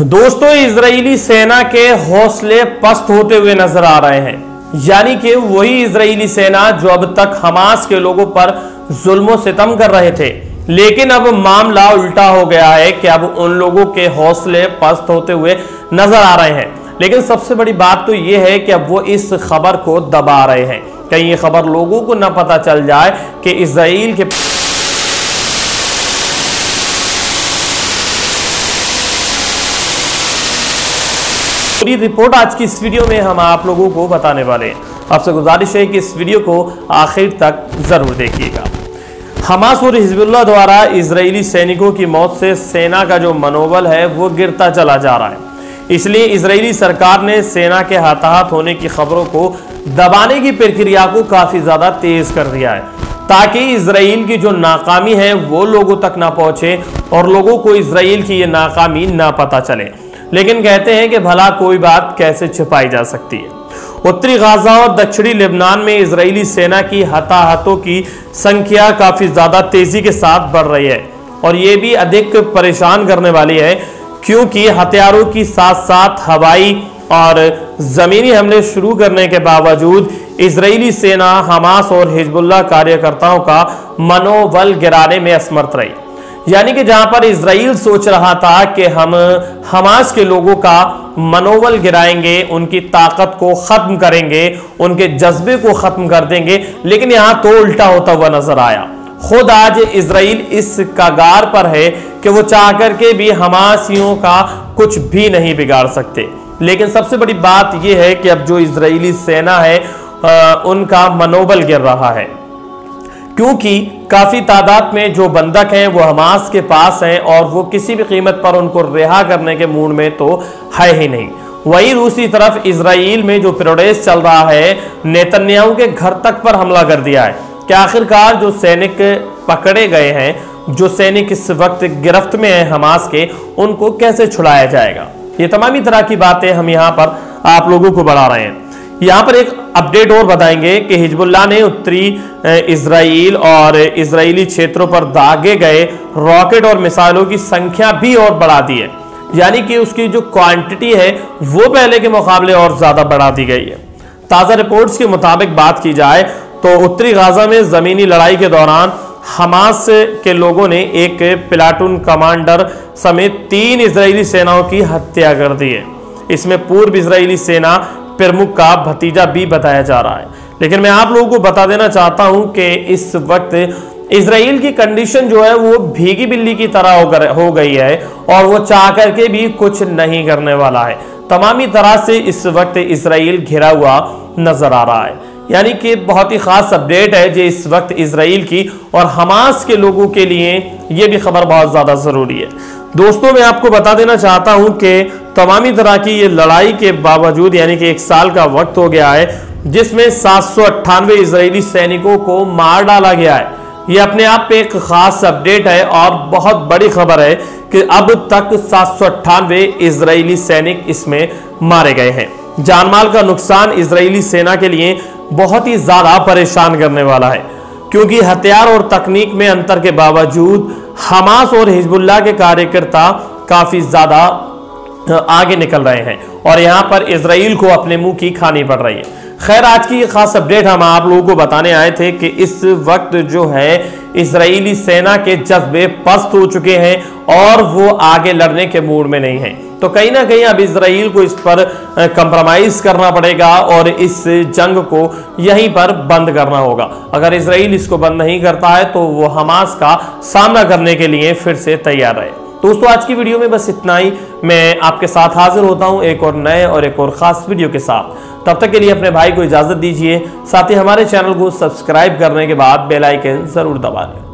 दोस्तों, इजरायली सेना के हौसले पस्त होते हुए नजर आ रहे हैं। यानी कि वही इजरायली सेना जो अब तक हमास के लोगों पर जुल्म सितम कर रहे थे, लेकिन अब मामला उल्टा हो गया है कि अब उन लोगों के हौसले पस्त होते हुए नजर आ रहे हैं। लेकिन सबसे बड़ी बात तो यह है कि अब वो इस खबर को दबा रहे हैं, कहीं ये खबर लोगों को न पता चल जाए कि इजराइल के पूरी रिपोर्ट आज की इस वीडियो में हम आप लोगों को बताने वाले हैं। आपसे गुजारिश है कि इस वीडियो को आखिर तक जरूर देखिएगा। हमास और हिजबुल्लाह द्वारा इजरायली सैनिकों की मौत से सेना का जो मनोबल है वो गिरता चला जा रहा है। इसलिए इजरायली सरकार ने सेना के हताहत होने की खबरों को दबाने की प्रक्रिया को काफी ज्यादा तेज कर दिया है, ताकि इजराइल की जो नाकामी है वो लोगों तक ना पहुंचे और लोगों को इजराइल की ये नाकामी ना पता चले। लेकिन कहते हैं कि भला कोई बात कैसे छिपाई जा सकती है। उत्तरी गाजा और दक्षिणी लेबनान में इजरायली सेना की हताहतों की संख्या काफी ज्यादा तेजी के साथ बढ़ रही है और ये भी अधिक परेशान करने वाली है, क्योंकि हथियारों की साथ साथ हवाई और जमीनी हमले शुरू करने के बावजूद इजरायली सेना हमास और हिजबुल्लाह कार्यकर्ताओं का मनोबल गिराने में असमर्थ रही। यानी कि जहां पर इजराइल सोच रहा था कि हम हमास के लोगों का मनोबल गिराएंगे, उनकी ताकत को खत्म करेंगे, उनके जज्बे को खत्म कर देंगे, लेकिन यहां तो उल्टा होता हुआ नजर आया। खुद आज इजराइल इस कगार पर है कि वो चाह करके भी हमासियों का कुछ भी नहीं बिगाड़ सकते। लेकिन सबसे बड़ी बात यह है कि अब जो इजरायली सेना है उनका मनोबल गिर रहा है, क्योंकि काफी तादाद में जो बंधक हैं वो हमास के पास हैं और वो किसी भी कीमत पर उनको रिहा करने के मूड में तो है ही नहीं। वहीं दूसरी तरफ इजराइल में जो प्रोटेस्ट चल रहा है, नेतन्याहू के घर तक पर हमला कर दिया है कि आखिरकार जो सैनिक पकड़े गए हैं, जो सैनिक इस वक्त गिरफ्त में हैं हमास के, उनको कैसे छुड़ाया जाएगा। ये तमामी तरह की बातें हम यहाँ पर आप लोगों को बढ़ा रहे हैं। यहाँ पर एक अपडेट और बताएंगे कि हिजबुल्लाह ने उत्तरी इजराइल और इजरायली क्षेत्रों पर दागे गए रॉकेट और मिसाइलों की संख्या भी और बढ़ा दी है। यानी कि उसकी जो क्वांटिटी है वो पहले के मुकाबले और ज्यादा बढ़ा दी गई है। ताजा रिपोर्ट्स के मुताबिक बात की जाए तो उत्तरी गाजा में जमीनी लड़ाई के दौरान हमास के लोगों ने एक प्लाटून कमांडर समेत 3 इजरायली सेनाओं की हत्या कर दी है। इसमें पूर्व इजरायली सेना प्रमुख का भतीजा भी बताया जा रहा है। लेकिन मैं आप लोगों को बता देना चाहता हूं कि इस वक्त इजराइल की कंडीशन जो है वो भीगी बिल्ली की तरह हो गई है और वो चाह करके भी कुछ नहीं करने वाला है। तमामी तरह से इस वक्त इजराइल घिरा हुआ नजर आ रहा है। यानी कि बहुत ही खास अपडेट है जो इस वक्त इजराइल की और हमास के लोगों के लिए ये भी खबर बहुत ज्यादा जरूरी है। दोस्तों, मैं आपको बता देना चाहता हूं कि तमामी तरह की ये लड़ाई के बावजूद, यानी कि 1 साल का वक्त हो गया है जिसमें 798 इजरायली सैनिकों को मार डाला गया है। ये अपने आप पे एक खास अपडेट है और बहुत बड़ी खबर है कि अब तक 798 इजरायली सैनिक इसमें मारे गए हैं। जानमाल का नुकसान इजरायली सेना के लिए बहुत ही ज्यादा परेशान करने वाला है, क्योंकि हथियार और तकनीक में अंतर के बावजूद हमास और हिजबुल्लाह के कार्यकर्ता काफी ज्यादा आगे निकल रहे हैं और यहां पर इजराइल को अपने मुंह की खानी पड़ रही है। खैर, आज की ये खास अपडेट हम आप लोगों को बताने आए थे कि इस वक्त जो है इजरायली सेना के जज्बे पस्त हो चुके हैं और वो आगे लड़ने के मूड में नहीं है। तो कहीं ना कहीं अब इजराइल को इस पर कंप्रोमाइज करना पड़ेगा और इस जंग को यहीं पर बंद करना होगा। अगर इजराइल इसको बंद नहीं करता है तो वो हमास का सामना करने के लिए फिर से तैयार है। दोस्तों, आज की वीडियो में बस इतना ही। मैं आपके साथ हाजिर होता हूं एक और नए और एक और खास वीडियो के साथ। तब तक के लिए अपने भाई को इजाजत दीजिए। साथ ही हमारे चैनल को सब्सक्राइब करने के बाद बेल आइकन जरूर दबा दें।